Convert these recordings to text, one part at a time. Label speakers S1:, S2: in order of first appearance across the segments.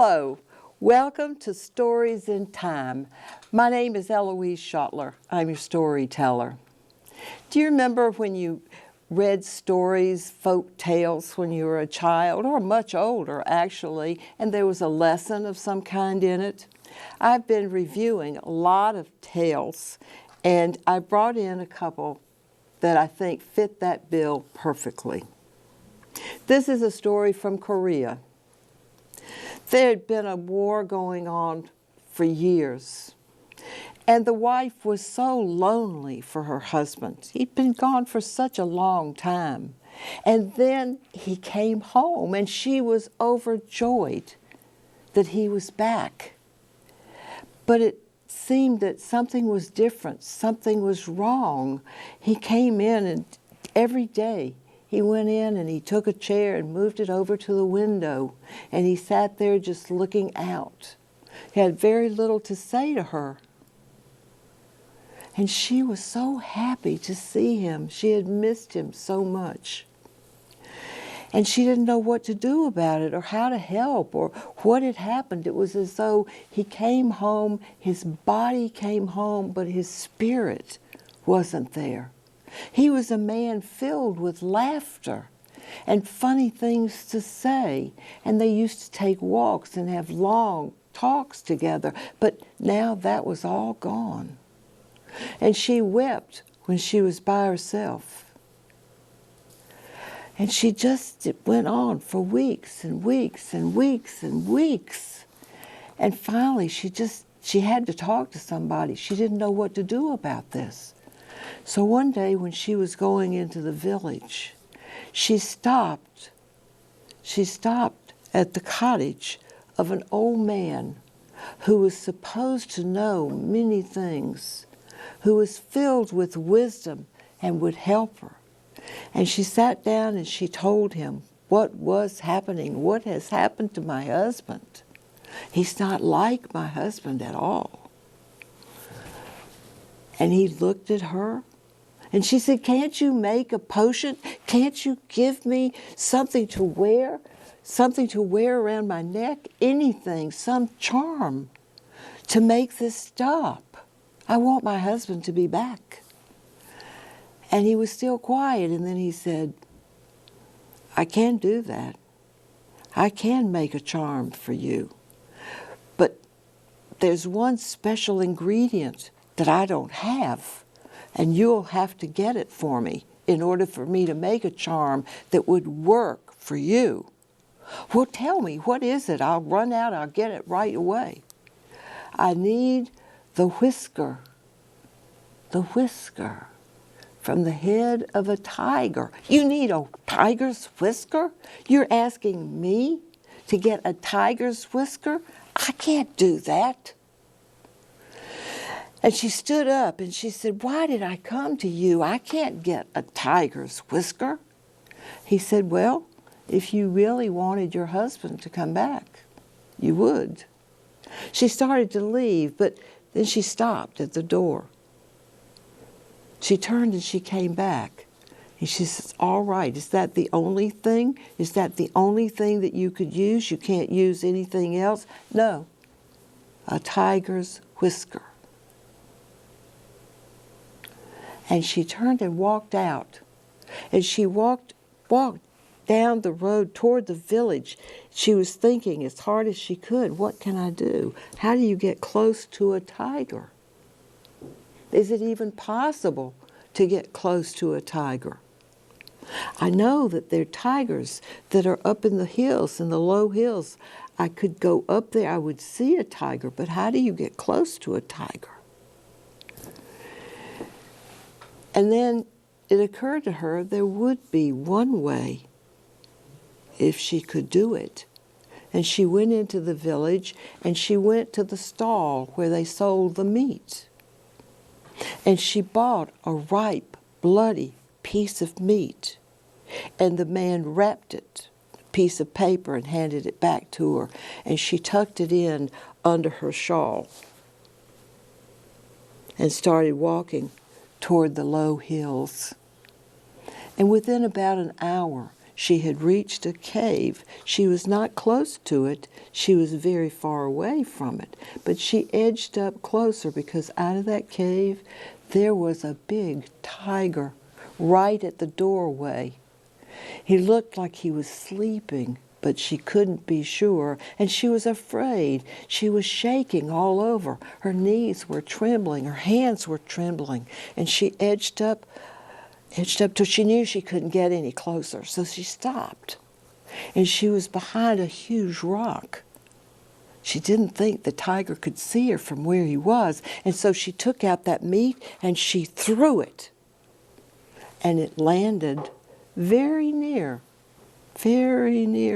S1: Hello, welcome to Stories in Time. My name is Eloise Schottler. I'm your storyteller. Do you remember when you read stories, folk tales when you were a child, or much older actually, and there was a lesson of some kind in it? I've been reviewing a lot of tales, and I brought in a couple that I think fit that bill perfectly. This is a story from Korea. There had been a war going on for years, and the wife was so lonely for her husband. He'd been gone for such a long time. And then he came home, and she was overjoyed that he was back. But it seemed that something was different, something was wrong. He came in, and every day he went in and he took a chair and moved it over to the window, and he sat there just looking out. He had very little to say to her. And she was so happy to see him. She had missed him so much. And she didn't know what to do about it or how to help or what had happened. It was as though he came home, his body came home, but his spirit wasn't there. He was a man filled with laughter and funny things to say, and they used to take walks and have long talks together, but now that was all gone. And she wept when she was by herself. And it went on for weeks and weeks and weeks and weeks. And finally she had to talk to somebody. She didn't know what to do about this. So one day when she was going into the village, she stopped at the cottage of an old man who was supposed to know many things, who was filled with wisdom and would help her. And she sat down and she told him what was happening, what has happened to my husband. He's not like my husband at all. And he looked at her and she said, "Can't you make a potion? Can't you give me something to wear? Something to wear around my neck? Anything, some charm to make this stop. I want my husband to be back." And he was still quiet, and then he said, "I can do that. I can make a charm for you. But there's one special ingredient that I don't have, and you'll have to get it for me in order for me to make a charm that would work for you." "Well, tell me, what is it? I'll run out, I'll get it right away." "I need the whisker from the head of a tiger." "You need a tiger's whisker? You're asking me to get a tiger's whisker? I can't do that." And she stood up and she said, "Why did I come to you? I can't get a tiger's whisker." He said, "Well, if you really wanted your husband to come back, you would." She started to leave, but then she stopped at the door. She turned and she came back. And she says, "All right, is that the only thing? Is that the only thing that you could use? You can't use anything else?" "No, a tiger's whisker." And she turned and walked out. And she walked down the road toward the village. She was thinking as hard as she could, what can I do? How do you get close to a tiger? Is it even possible to get close to a tiger? I know that there are tigers that are up in the hills, in the low hills. I could go up there, I would see a tiger, but how do you get close to a tiger? And then it occurred to her there would be one way if she could do it. And she went into the village and she went to the stall where they sold the meat. And she bought a ripe, bloody piece of meat. And the man wrapped it, a piece of paper, and handed it back to her. And she tucked it in under her shawl and started walking toward the low hills. And within about an hour, she had reached a cave. She was not close to it. She was very far away from it. But she edged up closer because out of that cave, there was a big tiger right at the doorway. He looked like he was sleeping, but she couldn't be sure, and she was afraid. She was shaking all over. Her knees were trembling, her hands were trembling, and she edged up till she knew she couldn't get any closer, so she stopped. And she was behind a huge rock. She didn't think the tiger could see her from where he was, and so she took out that meat and she threw it. And it landed very near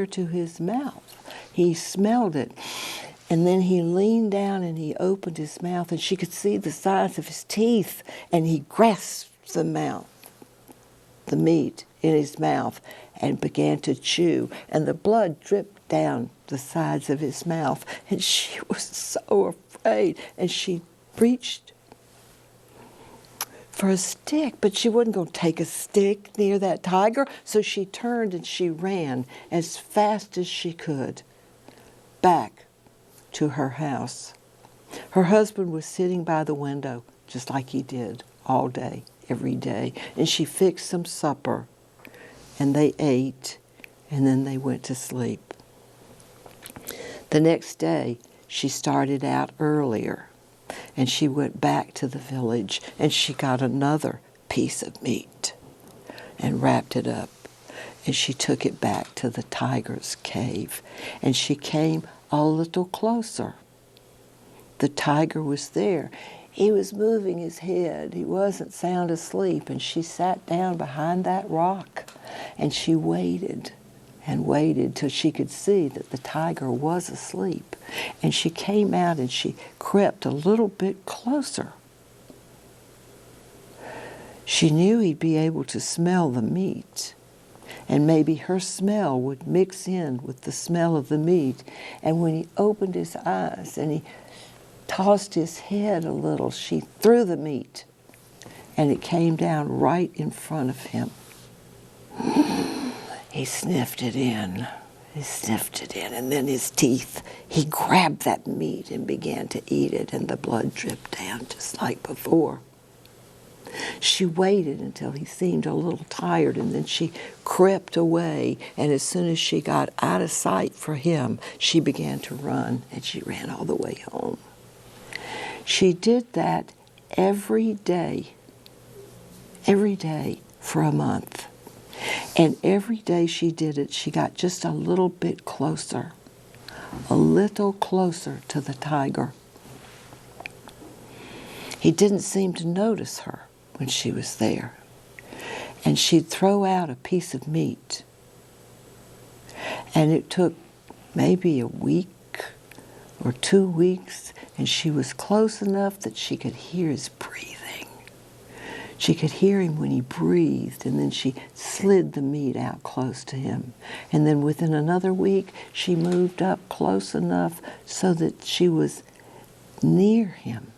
S1: to his mouth. He smelled it, and then he leaned down and he opened his mouth, and she could see the size of his teeth, and he grasped the meat in his mouth and began to chew, and the blood dripped down the sides of his mouth, and she was so afraid, and she reached for a stick, but she wasn't going to take a stick near that tiger, so she turned and she ran as fast as she could back to her house. Her husband was sitting by the window, just like he did all day, every day, and she fixed some supper, and they ate, and then they went to sleep. The next day, she started out earlier, and she went back to the village, and she got another piece of meat and wrapped it up, and she took it back to the tiger's cave, and she came a little closer. The tiger was there. He was moving his head. He wasn't sound asleep, and she sat down behind that rock, and she waited and waited till she could see that the tiger was asleep. And she came out and she crept a little bit closer. She knew he'd be able to smell the meat, and maybe her smell would mix in with the smell of the meat. And when he opened his eyes and he tossed his head a little, she threw the meat, and it came down right in front of him. He sniffed it in. And then his teeth, he grabbed that meat and began to eat it, and the blood dripped down just like before. She waited until he seemed a little tired, and then she crept away, and as soon as she got out of sight for him, she began to run, and she ran all the way home. She did that every day for a month. And every day she did it, she got just a little bit closer to the tiger. He didn't seem to notice her when she was there. And she'd throw out a piece of meat. And it took maybe a week or 2 weeks, and she was close enough that she could hear his breathing. She could hear him when he breathed, and then she slid the meat out close to him. And then within another week, she moved up close enough so that she was near him.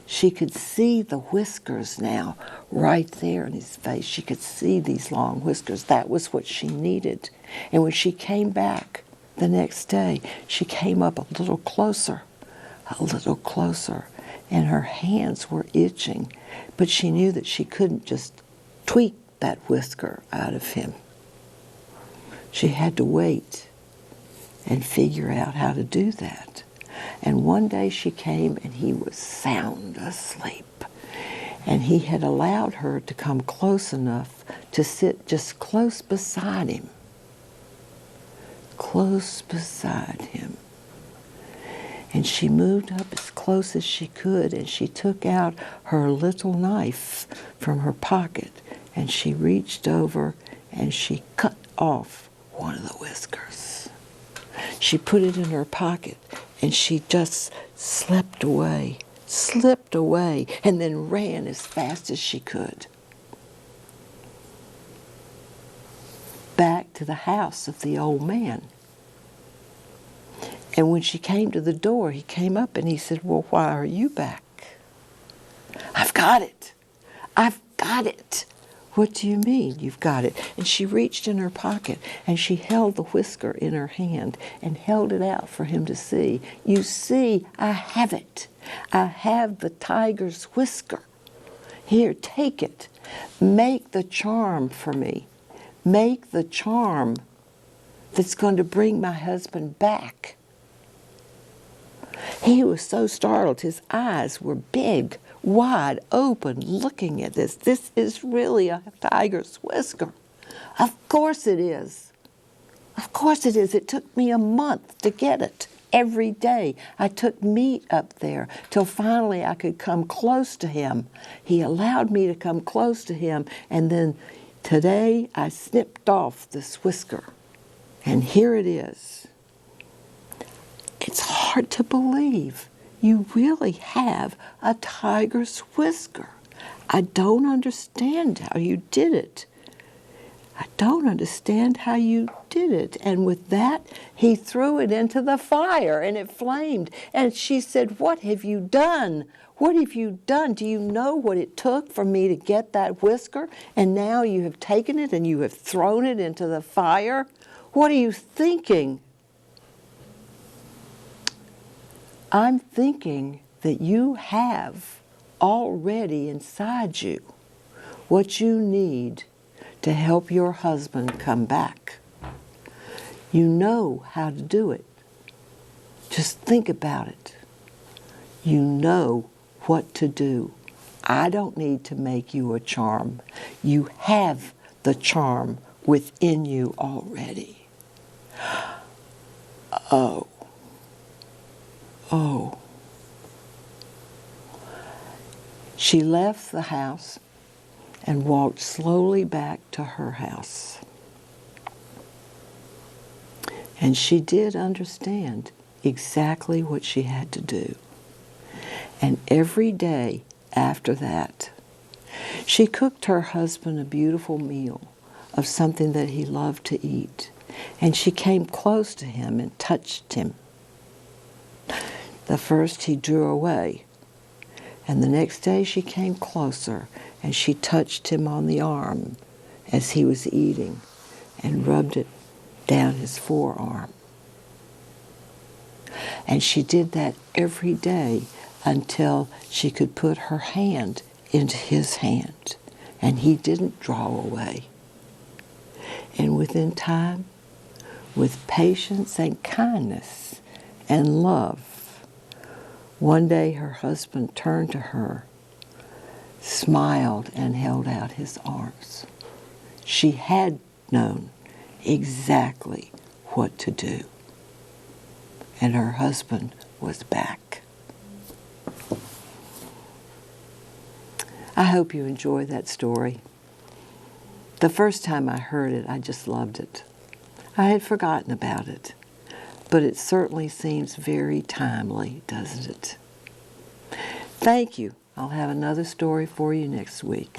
S1: She could see the whiskers now right there in his face. She could see these long whiskers. That was what she needed. And when she came back the next day, she came up a little closer, and her hands were itching, but she knew that she couldn't just tweak that whisker out of him. She had to wait and figure out how to do that. And one day she came, and he was sound asleep, and he had allowed her to come close enough to sit just close beside him. And she moved up as close as she could, and she took out her little knife from her pocket, and she reached over and she cut off one of the whiskers. She put it in her pocket, and she just slipped away, and then ran as fast as she could back to the house of the old man. And when she came to the door, he came up and he said, "Well, why are you back?" I've got it. "What do you mean you've got it?" And she reached in her pocket and she held the whisker in her hand and held it out for him to see. "You see, I have it. I have the tiger's whisker. Here, take it. Make the charm for me. Make the charm that's going to bring my husband back." He was so startled. His eyes were big, wide open, looking at this. "This is really a tiger's whisker." "Of course it is. Of course it is. It took me a month to get it. Every day I took meat up there till finally I could come close to him. He allowed me to come close to him, and then today I snipped off this whisker. And here it is." It's hard to believe you really have a tiger's whisker. "I don't understand how you did it. I don't understand how you did it." And with that, he threw it into the fire and it flamed. And she said, "What have you done? What have you done? Do you know what it took for me to get that whisker? And now you have taken it and you have thrown it into the fire? What are you thinking?" "I'm thinking that you have already inside you what you need to help your husband come back. You know how to do it. Just think about it. You know what to do. I don't need to make you a charm. You have the charm within you already." Oh. Oh. She left the house and walked slowly back to her house. And she did understand exactly what she had to do. And every day after that, she cooked her husband a beautiful meal of something that he loved to eat. And she came close to him and touched him. The first he drew away, and the next day she came closer and she touched him on the arm as he was eating and rubbed it down his forearm. And she did that every day until she could put her hand into his hand and he didn't draw away. And within time, with patience and kindness and love, one day her husband turned to her, smiled, and held out his arms. She had known exactly what to do. And her husband was back. I hope you enjoy that story. The first time I heard it, I just loved it. I had forgotten about it. But it certainly seems very timely, doesn't it? Thank you. I'll have another story for you next week.